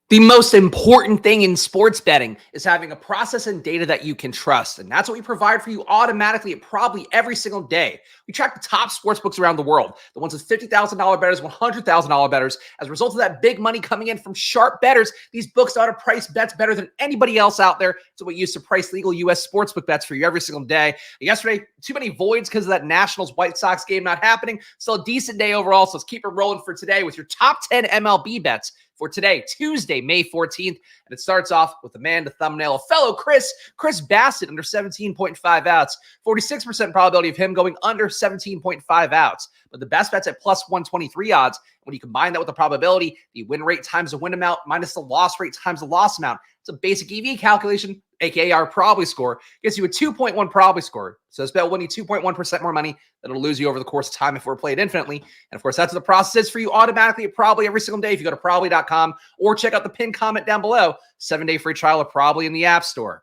The most important thing in sports betting is having a process and data that you can trust. And that's what we provide for you automatically at probably every single day. We track the top sportsbooks around the world, the ones with $50,000 bettors, $100,000 bettors. As a result of that big money coming in from sharp bettors, these books know how to price bets better than anybody else out there. So we use to price legal U.S. sportsbook bets for you every single day. Yesterday, too many voids because of that Nationals White Sox game not happening. Still a decent day overall. So let's keep it rolling for today with your top 10 MLB bets for today, Tuesday, May 14th. And it starts off with the man to thumbnail, a fellow Chris Bassett under 17.5 outs. 46% probability of him going under 17.5 outs. But the best bet's at plus 123 odds. When you combine that with the probability, the win rate times the win amount minus the loss rate times the loss amount, it's a basic EV calculation, aka our probably score, gets you a 2.1 probably score. So this bet will win you 2.1% more money than it'll lose you over the course of time if we're played infinitely. And of course, that's what the process is for you automatically at Probably every single day. If you go to probably.com or check out the pinned comment down below, 7-day free trial of Probably in the App Store.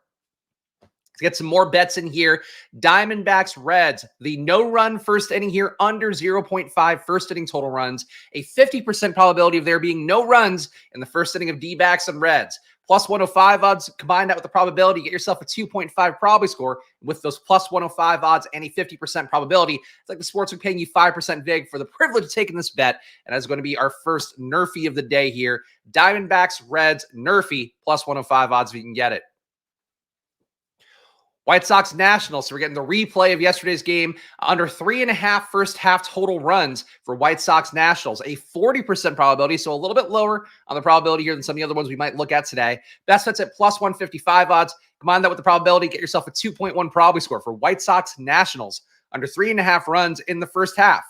Let's get some more bets in here. Diamondbacks, Reds, the no-run first inning here, under 0.5 first inning total runs. A 50% probability of there being no runs in the first inning of D-backs and Reds. Plus 105 odds, combine that with the probability, get yourself a 2.5 probably score. With those plus 105 odds and a 50% probability, it's like the sports are paying you 5% vig for the privilege of taking this bet. And that's going to be our first Nerfy of the day here. Diamondbacks, Reds, Nerfy, plus 105 odds if you can get it. White Sox Nationals. So we're getting the replay of yesterday's game. Under 3.5 first half total runs for White Sox Nationals. A 40% probability, so a little bit lower on the probability here than some of the other ones we might look at today. Best bet's at plus 155 odds. Combine that with the probability, get yourself a 2.1 probability score for White Sox Nationals. Under 3.5 runs in the first half.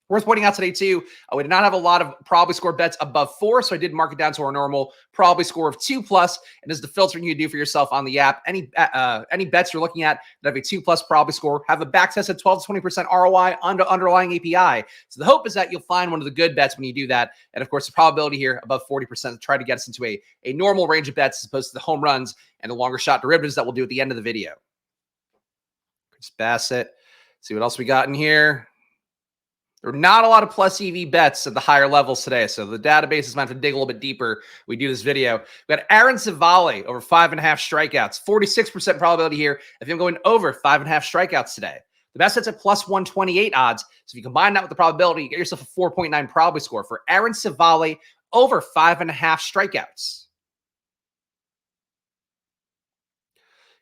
Worth pointing out today, too, we did not have a lot of probably score bets above 4, so I did mark it down to our normal probably score of 2+, and this is the filtering you do for yourself on the app. Any bets you're looking at that have a 2+ probably score have a back-tested 12 to 20% ROI under underlying API. So the hope is that you'll find one of the good bets when you do that, and of course, the probability here above 40% to try to get us into a normal range of bets as opposed to the home runs and the longer shot derivatives that we'll do at the end of the video. Chris Bassett. See what else we got in here. There are not a lot of plus EV bets at the higher levels today, so the database is meant to dig a little bit deeper. We do this video. We got Aaron Civale over 5.5 strikeouts. 46% probability here of him going over 5.5 strikeouts today. The best bet's at plus 128 odds. So if you combine that with the probability, you get yourself a 4.9 probability score for Aaron Civale over 5.5 strikeouts.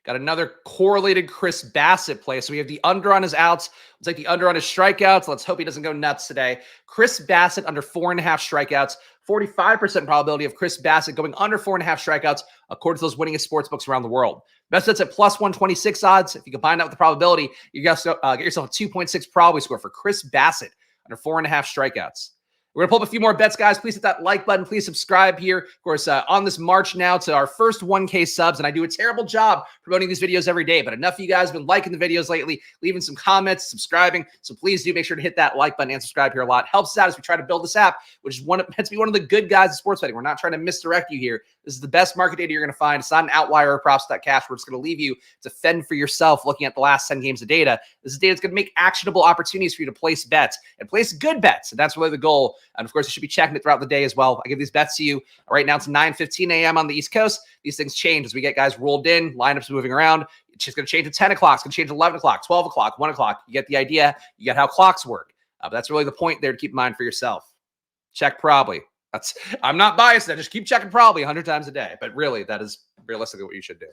Got another correlated Chris Bassett play. So we have the under on his outs. Let's take the under on his strikeouts. Let's hope he doesn't go nuts today. Chris Bassett under 4.5 strikeouts. 45% probability of Chris Bassett going under 4.5 strikeouts according to those winningest sportsbooks around the world. Best bet's at plus 126 odds. If you combine that with the probability, you get yourself a 2.6 probability score for Chris Bassett under 4.5 strikeouts. We're going to pull up a few more bets, guys. Please hit that like button. Please subscribe here. Of course, on this march now to our first 1K subs, and I do a terrible job promoting these videos every day, but enough of you guys have been liking the videos lately, leaving some comments, subscribing, so please do make sure to hit that like button and subscribe here a lot. Helps us out as we try to build this app, which is meant to be one of the good guys in sports betting. We're not trying to misdirect you here. This is the best market data you're going to find. It's not an outlier or props.cash where it's going to leave you to fend for yourself looking at the last 10 games of data. This is data that's going to make actionable opportunities for you to place bets and place good bets, and that's really the goal. And of course, you should be checking it throughout the day as well. I give these bets to you. Right now, it's 9:15 a.m. on the East Coast. These things change as we get guys rolled in, lineups moving around. It's just going to change at 10 o'clock. It's going to change at 11 o'clock, 12 o'clock, 1 o'clock. You get the idea. You get how clocks work. But that's really the point there to keep in mind for yourself. Check probably. I'm not biased. I just keep checking probably 100 times a day. But really, that is realistically what you should do.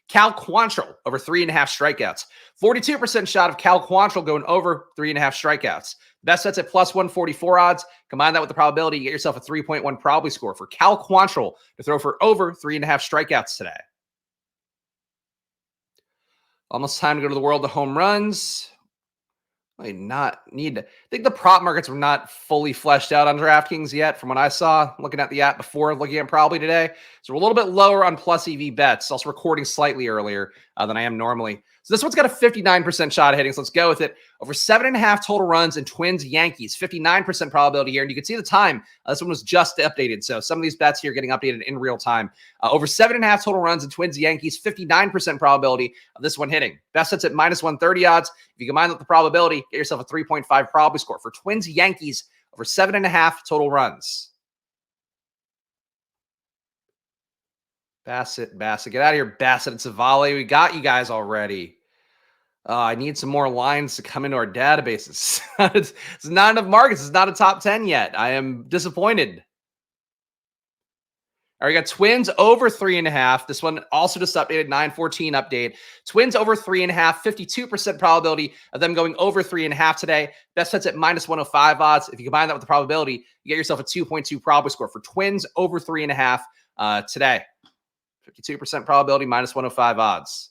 Cal Quantrill over 3.5 strikeouts. 42% shot of Cal Quantrill going over 3.5 strikeouts. Best bet's at plus 144 odds. Combine that with the probability, you get yourself a 3.1 probability score for Cal Quantrill to throw for over 3.5 strikeouts today. Almost time to go to the world of home runs. I think the prop markets were not fully fleshed out on DraftKings yet from what I saw looking at the app before looking at probably today. So we're a little bit lower on plus EV bets. Also recording slightly earlier than I am normally. So this one's got a 59% shot of hitting. So let's go with it. Over 7.5 total runs in Twins Yankees. 59% probability here. And you can see the time. This one was just updated. So some of these bets here are getting updated in real time. Over 7.5 total runs in Twins Yankees. 59% probability of this one hitting. Best sets at minus 130 odds. If you combine with the probability, get yourself a 3.5 probability score for Twins Yankees over 7.5 total runs. Bassett. Get out of here, Bassett and Savale. We got you guys already. I need some more lines to come into our databases. It's not enough markets. It's not a top 10 yet. I am disappointed. All right, we got Twins over 3.5. This one also just updated, 9/14 update. Twins over 3.5, 52% probability of them going over 3.5 today. Best bets at -105 odds. If you combine that with the probability, you get yourself a 2.2 probability score for Twins over 3.5 today. 52% probability, -105 odds.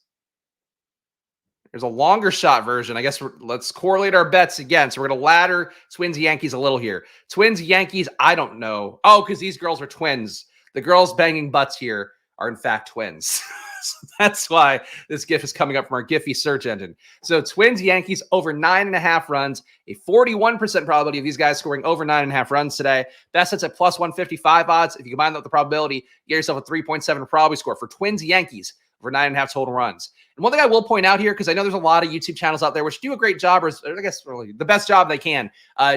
There's a longer shot version. I guess let's correlate our bets again. So we're going to ladder Twins Yankees a little here. Twins Yankees, I don't know. Oh, because these girls are twins. The girls banging butts here are in fact twins. So that's why this GIF is coming up from our Giphy search engine. So Twins Yankees over 9.5 runs, a 41% probability of these guys scoring over 9.5 runs today. Best sets at +155 odds. If you combine that with the probability, you get yourself a 3.7 probability score for Twins Yankees over 9.5 total runs. And one thing I will point out here, because I know there's a lot of YouTube channels out there which do a great job, or I guess really the best job they can,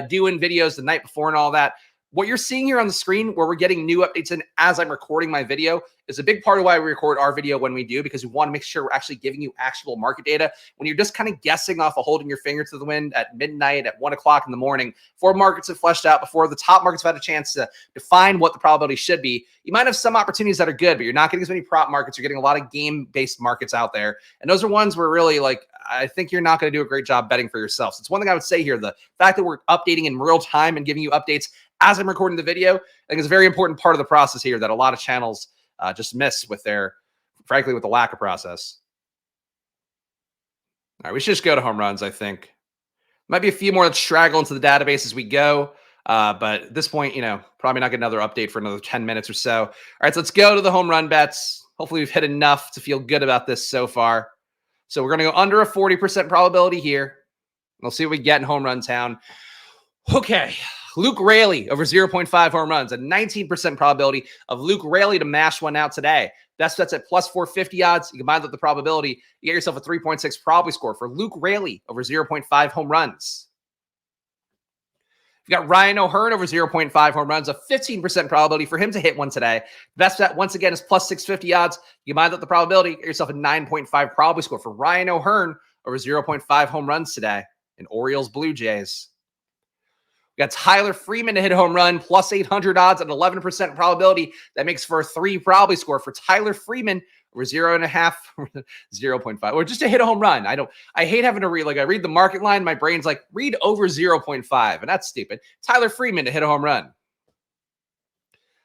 doing videos the night before and all that. What you're seeing here on the screen where we're getting new updates in as I'm recording my video is a big part of why we record our video when we do, because we want to make sure we're actually giving you actual market data. When you're just kind of guessing off of holding your finger to the wind at midnight, at 1 o'clock in the morning, before markets have fleshed out, before the top markets have had a chance to define what the probability should be, you might have some opportunities that are good, but you're not getting as many prop markets. You're getting a lot of game-based markets out there. And those are ones where really, like, I think you're not going to do a great job betting for yourself. So it's one thing I would say here. The fact that we're updating in real time and giving you updates as I'm recording the video, I think is a very important part of the process here that a lot of channels just miss with their, frankly, with the lack of process. All right, we should just go to home runs, I think. Might be a few more that straggle into the database as we go. But at this point, probably not get another update for another 10 minutes or so. All right, so let's go to the home run bets. Hopefully we've hit enough to feel good about this so far. So we're going to go under a 40% probability here. We'll see what we get in home run town. Okay. Luke Raley over 0.5 home runs, a 19% probability of Luke Raley to mash one out today. Best bets at +450 odds. You combine that with the probability, you get yourself a 3.6 probability score for Luke Raley over 0.5 home runs. You've got Ryan O'Hearn over 0.5 home runs, a 15% probability for him to hit one today. Best bet, once again, is +650 odds. You combine that with the probability, you get yourself a 9.5 probability score for Ryan O'Hearn over 0.5 home runs today in Orioles Blue Jays. We got Tyler Freeman to hit a home run, +800 odds at 11% probability. That makes for a 3 probability score for Tyler Freeman over 0.5, 0.5, or just to hit a home run. I hate having to read, I read the market line. My brain's like, read over 0.5, and that's stupid. Tyler Freeman to hit a home run.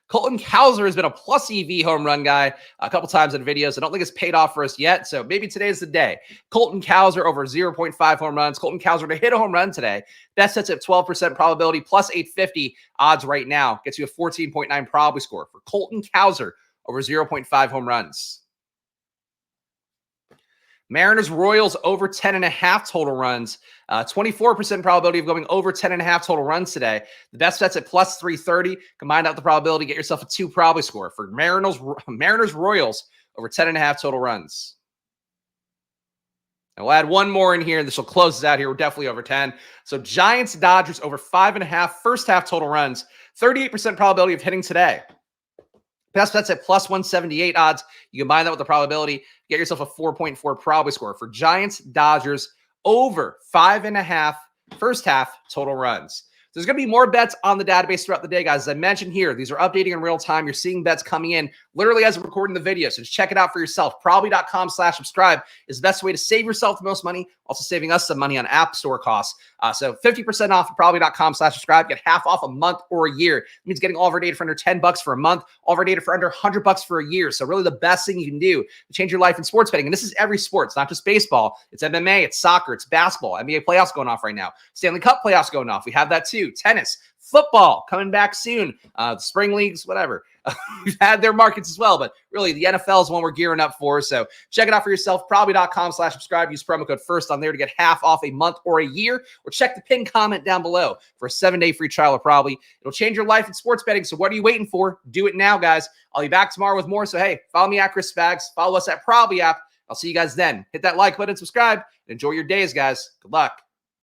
Colton Cowser has been a plus EV home run guy a couple times in videos. I don't think it's paid off for us yet, so maybe today's the day. Colton Cowser over 0.5 home runs. Colton Cowser to hit a home run today. That sets at 12% probability, +850 odds right now. Gets you a 14.9 probability score for Colton Cowser over 0.5 home runs. Mariners Royals over 10.5 total runs. 24% probability of going over 10.5 total runs today. The best bet's at +330. Combine out the probability, get yourself a 2 probability score for Mariners Royals over 10.5 total runs. And we'll add one more in here. This will close us out here. We're definitely over 10. So Giants Dodgers over 5.5 first half total runs. 38% probability of hitting today. Best bet's at +178 odds. You combine that with the probability, get yourself a 4.4 probability score for Giants Dodgers over 5.5 first half total runs. There's going to be more bets on the database throughout the day, guys. As I mentioned here, these are updating in real time. You're seeing bets coming in literally as I'm recording the video. So just check it out for yourself. Probably.com/subscribe is the best way to save yourself the most money, also saving us some money on app store costs. So 50% off at probably.com/subscribe. Get half off a month or a year. It means getting all of our data for under $10 for a month, all of our data for under $100 for a year. So really the best thing you can do to change your life in sports betting. And this is every sport. It's not just baseball. It's MMA, it's soccer, it's basketball, NBA playoffs going off right now. Stanley Cup playoffs going off. We have that too. Tennis, football coming back soon. Spring leagues, whatever. We've had their markets as well, but really the NFL is one we're gearing up for. So check it out for yourself. Probably.com/subscribe. Use promo code FIRST on there to get half off a month or a year, or check the pinned comment down below for a 7-day free trial of Probably. It'll change your life in sports betting. So what are you waiting for? Do it now, guys. I'll be back tomorrow with more. So hey, follow me at Chris Spags. Follow us at Probably app. I'll see you guys then. Hit that like button, subscribe, and enjoy your days, guys. Good luck.